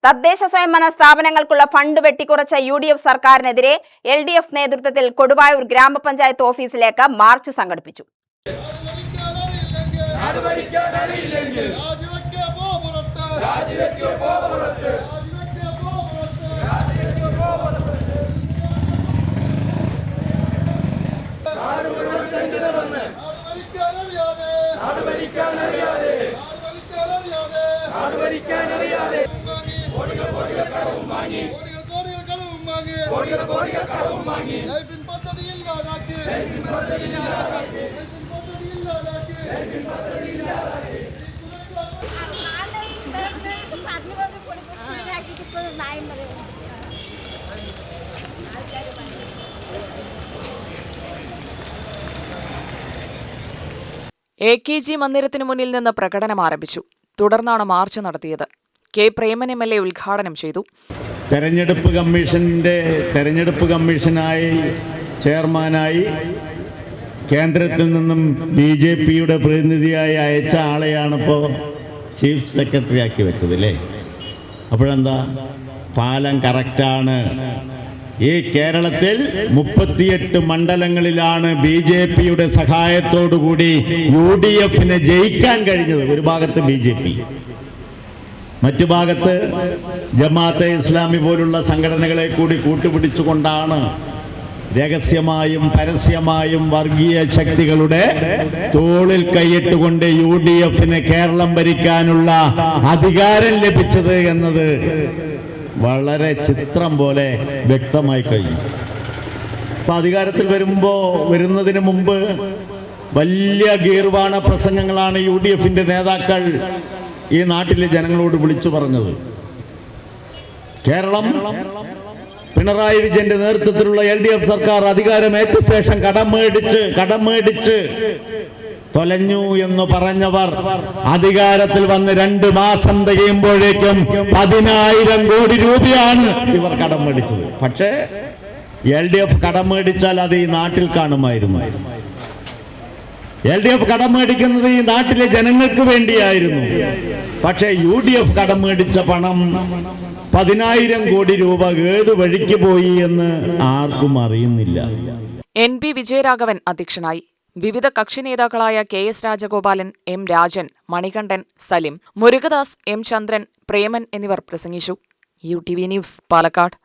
തദ്ദേശ സ്വയംഭരണ സ്ഥാപനങ്ങൾക്കുള്ള fund വെട്ടിക്കുറച്ച UDF സർക്കാരിനെതിരെ LDF നേതൃത്വത്തിൽ കൊടുവായൂർ ഗ്രാമപഞ്ചായത്ത് ഓഫീസിലേക്ക് മാർച്ച് സംഘടിപ്പിച്ചു. AKG മന്ദിരത്തിന് മുന്നിൽ നിന്ന് പ്രകടനം ആരംഭിച്ചു. തുടർന്നാണ് മാർച്ച് നടത്തിയത്. കെ പ്രേമൻ MLA ഉദ്ഘാടനം ചെയ്തു. തെരഞ്ഞെടുപ്പ് കമ്മീഷനായി ചെയർമാനായി കേന്ദ്രത്തിൽ നിന്നും BJPയുടെ പ്രതിനിധിയായി അയച്ച ആളെയാണ് ഇപ്പോൾ ചീഫ് സെക്രട്ടറി ആക്കി വെച്ചത് അല്ലേ? അപ്പോഴെന്താ, പാലം കറക്റ്റാണ്. ഈ കേരളത്തിൽ 38 മണ്ഡലങ്ങളിലാണ് BJPയുടെ സഹായത്തോടുകൂടി UDFന് ജയിക്കാൻ കഴിഞ്ഞത്. ഒരു ഭാഗത്ത് BJP, മറ്റു ഭാഗത്ത് ജമാഅത്തെ ഇസ്ലാമി പോലുള്ള സംഘടനകളെ കൂടി കൂട്ടുപിടിച്ചുകൊണ്ടാണ് രഹസ്യമായും പരസ്യമായും വർഗീയ ശക്തികളുടെ തോളിൽ കൈയിട്ടുകൊണ്ട് UDFന് കേരളം ഭരിക്കാനുള്ള അധികാരം ലഭിച്ചത് എന്നത് വളരെ ചിത്രം പോലെ വ്യക്തമായി കഴിഞ്ഞു. അപ്പം അധികാരത്തിൽ വരുന്നതിന് മുമ്പ് വലിയ ഗീർവാണ പ്രസംഗങ്ങളാണ് UDFന്റെ നേതാക്കൾ ഈ നാട്ടിലെ ജനങ്ങളോട് വിളിച്ചു പറഞ്ഞത്. കേരളം പിണറായി വിജയന്റെ നേതൃത്വത്തിലുള്ള LDF സർക്കാർ അധികാരമേറ്റ ശേഷം കടം മേടിച്ച് തൊലഞ്ഞു എന്ന് പറഞ്ഞവർ അധികാരത്തിൽ വന്ന് 2 മാസം തികയുമ്പോഴേക്കും 10,000 കോടി രൂപയാണ് ഇവർ കടം മേടിച്ചത്. പക്ഷേ LDF കടം മേടിച്ചാൽ അത് ഈ നാട്ടിൽ കാണുമായിരുന്നു. LDF കടം മേടിക്കുന്നത് ഈ നാട്ടിലെ ജനങ്ങൾക്ക് വേണ്ടിയായിരുന്നു. പക്ഷേ UDF കടം മേടിച്ച പണം 10,000 കോടി രൂപ ഏത് വഴിക്ക് പോയി എന്ന് ആർക്കും അറിയുന്നില്ല. NP വിജയരാഘവൻ അധ്യക്ഷനായി. വിവിധ കക്ഷി നേതാക്കളായ KS Rajagopalan, M Rajan, Manikandan, Salim, Murugadas, M ചന്ദ്രൻ, പ്രേമൻ എന്നിവർ പ്രസംഗിച്ചു. UTV news, Palakkad.